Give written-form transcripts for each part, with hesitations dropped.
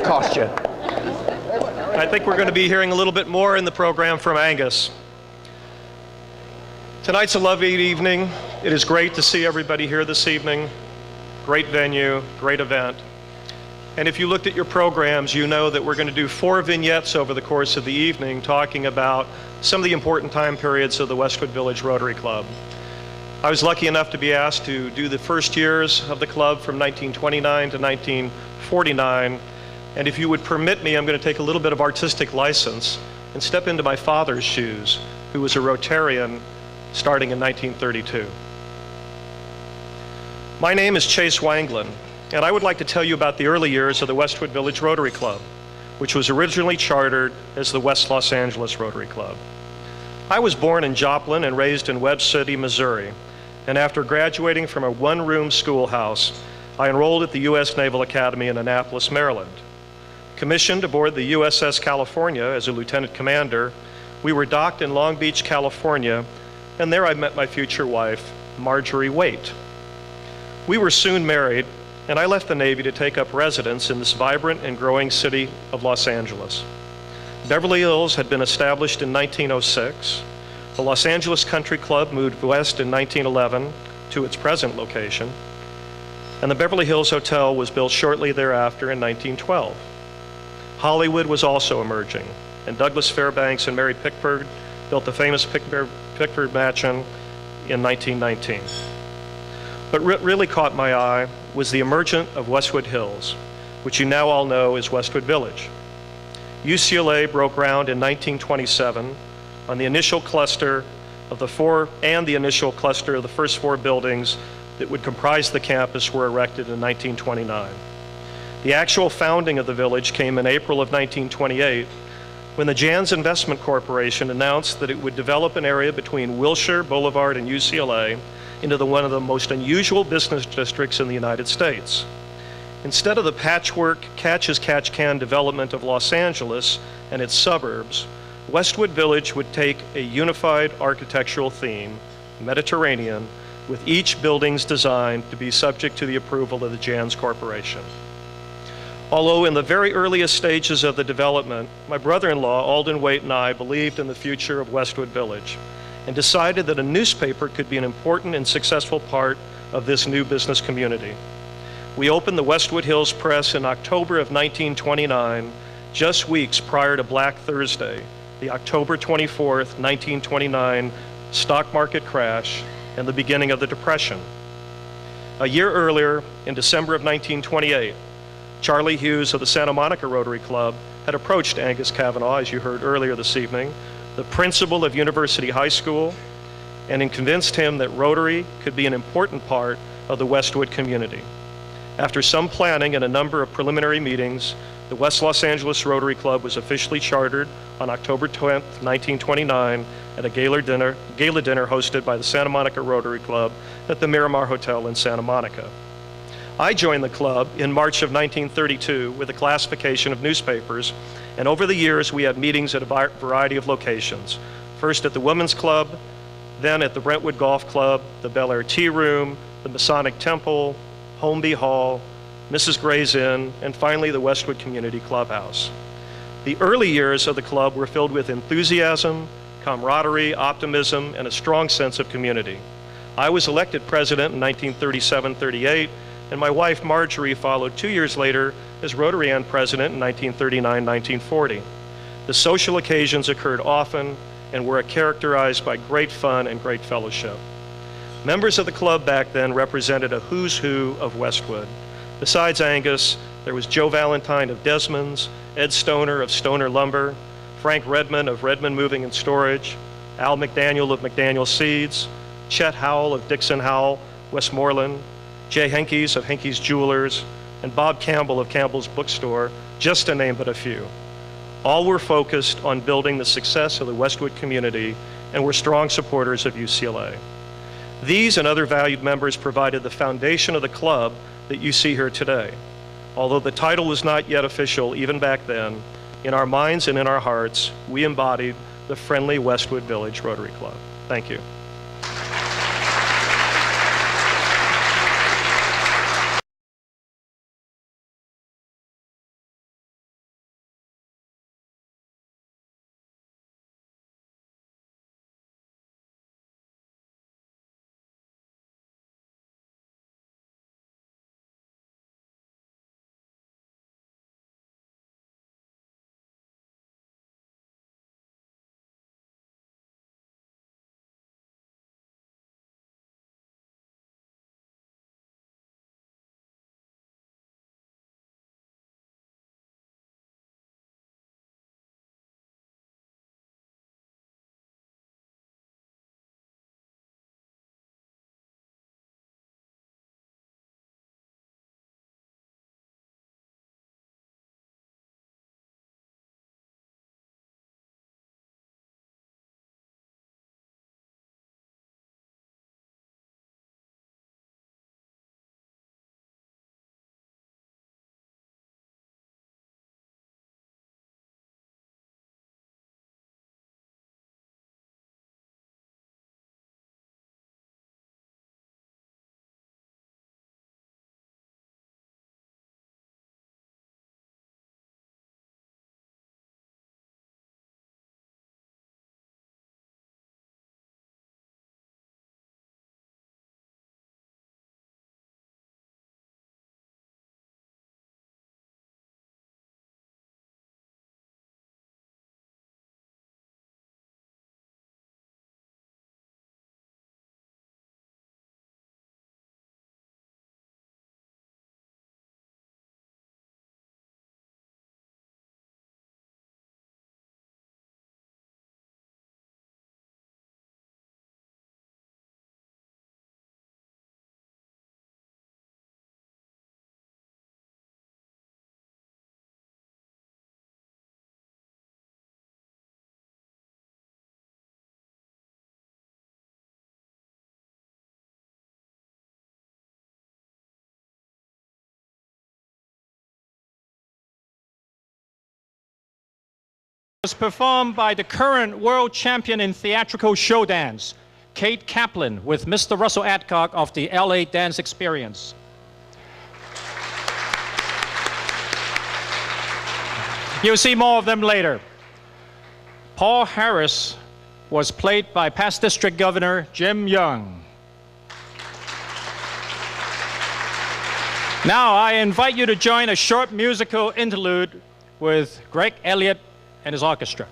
to cost you. I think we're going to be hearing a little bit more in the program from Angus. Tonight's a lovely evening. It is great to see everybody here this evening. Great venue, great event. And if you looked at your programs, you know that we're going to do 4 vignettes over the course of the evening talking about some of the important time periods of the Westwood Village Rotary Club. I was lucky enough to be asked to do the first years of the club from 1929 to 1949. And if you would permit me, I'm going to take a little bit of artistic license and step into my father's shoes, who was a Rotarian starting in 1932. My name is Chase Wanglin, and I would like to tell you about the early years of the Westwood Village Rotary Club, which was originally chartered as the West Los Angeles Rotary Club. I was born in Joplin and raised in Webb City, Missouri, and after graduating from a one-room schoolhouse, I enrolled at the U.S. Naval Academy in Annapolis, Maryland. Commissioned aboard the USS California as a lieutenant commander, we were docked in Long Beach, California, and there I met my future wife, Marjorie Waite. We were soon married, and I left the Navy to take up residence in this vibrant and growing city of Los Angeles. Beverly Hills had been established in 1906. The Los Angeles Country Club moved west in 1911 to its present location, and the Beverly Hills Hotel was built shortly thereafter in 1912. Hollywood was also emerging, and Douglas Fairbanks and Mary Pickford built the famous Pickford Mansion in 1919. But what really caught my eye was the emergence of Westwood Hills, which you now all know is Westwood Village. UCLA broke ground in 1927 on the initial cluster of the first 4 buildings that would comprise the campus were erected in 1929. The actual founding of the village came in April of 1928 when the Jans Investment Corporation announced that it would develop an area between Wilshire Boulevard and UCLA into one of the most unusual business districts in the United States. Instead of the patchwork catch-as-catch-can development of Los Angeles and its suburbs, Westwood Village would take a unified architectural theme, Mediterranean, with each building's design to be subject to the approval of the Jans Corporation. Although in the very earliest stages of the development, my brother-in-law, Alden Waite, and I believed in the future of Westwood Village and decided that a newspaper could be an important and successful part of this new business community. We opened the Westwood Hills Press in October of 1929, just weeks prior to Black Thursday, the October 24th, 1929 stock market crash and the beginning of the Depression. A year earlier, in December of 1928, Charlie Hughes of the Santa Monica Rotary Club had approached Angus Cavanaugh, as you heard earlier this evening, the principal of University High School, and convinced him that Rotary could be an important part of the Westwood community. After some planning and a number of preliminary meetings, the West Los Angeles Rotary Club was officially chartered on October 10th, 1929 at a gala dinner hosted by the Santa Monica Rotary Club at the Miramar Hotel in Santa Monica. I joined the club in March of 1932 with a classification of newspapers, and over the years we had meetings at a variety of locations. First at the Women's Club, then at the Brentwood Golf Club, the Bel Air Tea Room, the Masonic Temple, Holmby Hall, Mrs. Gray's Inn, and finally the Westwood Community Clubhouse. The early years of the club were filled with enthusiasm, camaraderie, optimism, and a strong sense of community. I was elected president in 1937-38, and my wife Marjorie followed 2 years later as Rotarian president in 1939-1940. The social occasions occurred often and were characterized by great fun and great fellowship. Members of the club back then represented a who's who of Westwood. Besides Angus, there was Joe Valentine of Desmond's, Ed Stoner of Stoner Lumber, Frank Redmond of Redmond Moving and Storage, Al McDaniel of McDaniel Seeds, Chet Howell of Dixon Howell, Westmoreland, Jay Henke's of Henke's Jewelers, and Bob Campbell of Campbell's Bookstore, just to name but a few. All were focused on building the success of the Westwood community and were strong supporters of UCLA. These and other valued members provided the foundation of the club that you see here today. Although the title was not yet official even back then, in our minds and in our hearts, we embodied the friendly Westwood Village Rotary Club. Thank you. was performed by the current world champion in theatrical show dance, Kate Kaplan, with Mr. Russell Adcock of the LA Dance Experience. You'll see more of them later. Paul Harris was played by past District Governor Jim Young. Now I invite you to join a short musical interlude with Greg Elliott and his orchestra.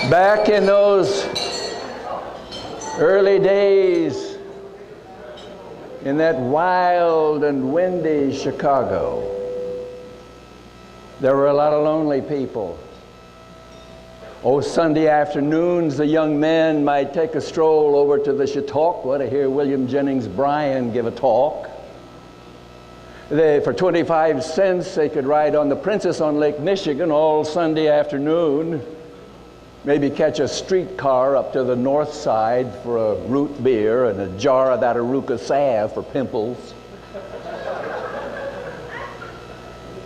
Back in those early days, in that wild and windy Chicago, there were a lot of lonely people. Oh, Sunday afternoons, the young men might take a stroll over to the Chautauqua to hear William Jennings Bryan give a talk. For 25 cents, they could ride on the Princess on Lake Michigan all Sunday afternoon. Maybe catch a streetcar up to the north side for a root beer and a jar of that Aruca salve for pimples.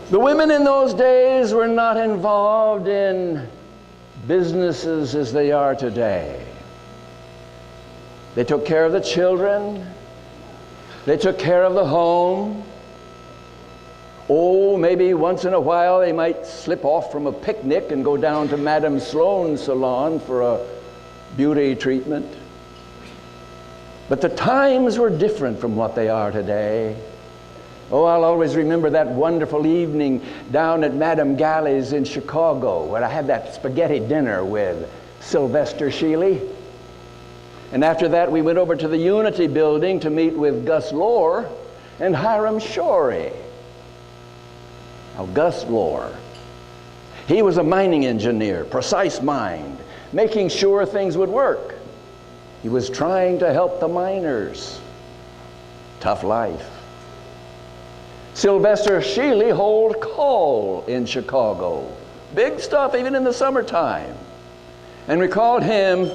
The women in those days were not involved in businesses as they are today. They took care of the children. They took care of the home. Oh, maybe once in a while they might slip off from a picnic and go down to Madame Sloan's salon for a beauty treatment. But the times were different from what they are today. Oh, I'll always remember that wonderful evening down at Madame Galli's in Chicago, where I had that spaghetti dinner with Sylvester Sheely. And after that, we went over to the Unity Building to meet with Gus Lohr and Hiram Shorey. Now, Gus Lohr, he was a mining engineer, precise mind, making sure things would work. He was trying to help the miners. Tough life. Sylvester Sheely hauled coal in Chicago. Big stuff even in the summertime. And we called him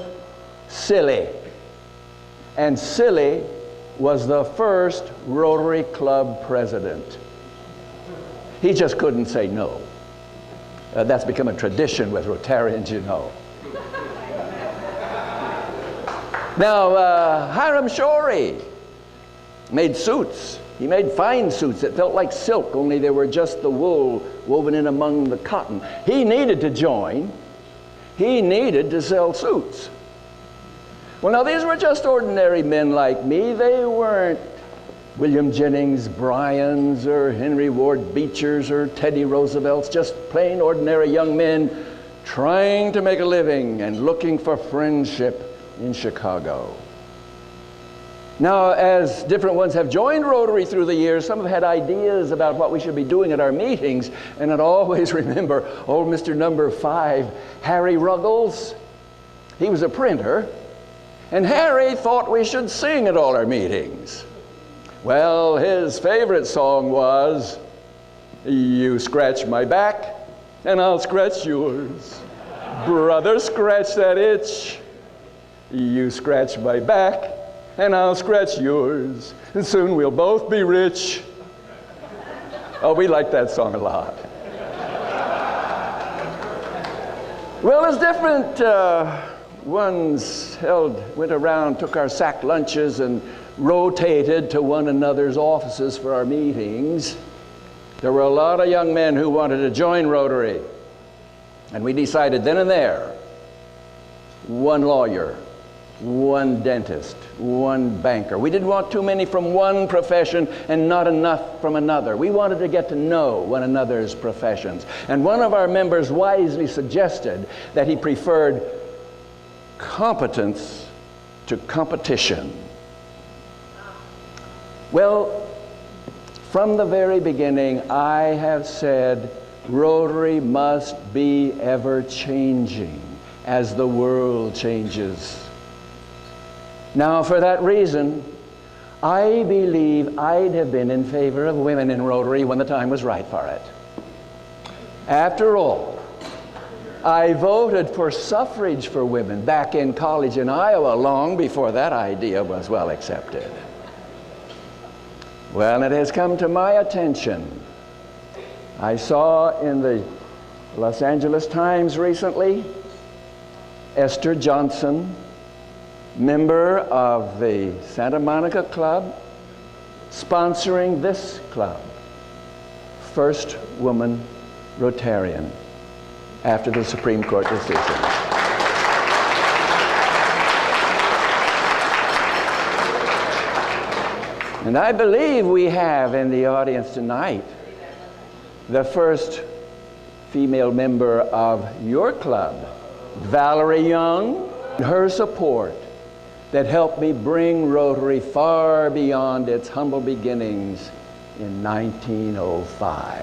Silly. And Silly was the first Rotary Club president. He just couldn't say no. That's become a tradition with Rotarians, you know. Now, Hiram Shorey made suits. He made fine suits that felt like silk, only they were just the wool woven in among the cotton. He needed to join. He needed to sell suits. Well, now, these were just ordinary men like me. They weren't William Jennings Bryans or Henry Ward Beechers or Teddy Roosevelts, just plain ordinary young men trying to make a living and looking for friendship in Chicago. Now, as different ones have joined Rotary through the years, some have had ideas about what we should be doing at our meetings, and I'd always remember old Mr. Number 5, Harry Ruggles. He was a printer, and Harry thought we should sing at all our meetings. Well, his favorite song was, You scratch my back, and I'll scratch yours. Brother, scratch that itch. You scratch my back, and I'll scratch yours. And soon we'll both be rich. Oh, we like that song a lot. Well, there's different ones went around, took our sack lunches, and rotated to one another's offices for our meetings. There were a lot of young men who wanted to join Rotary. And we decided then and there, one lawyer, one dentist, one banker. We didn't want too many from one profession and not enough from another. We wanted to get to know one another's professions. And one of our members wisely suggested that he preferred competence to competition. Well, from the very beginning, I have said Rotary must be ever-changing as the world changes. Now, for that reason, I believe I'd have been in favor of women in Rotary when the time was right for it. After all, I voted for suffrage for women back in college in Iowa long before that idea was well accepted. Well, it has come to my attention. I saw in the Los Angeles Times recently, Esther Johnson, member of the Santa Monica Club, sponsoring this club, first woman Rotarian, after the Supreme Court decision. And I believe we have in the audience tonight the first female member of your club, Valerie Young. Her support that helped me bring Rotary far beyond its humble beginnings in 1905.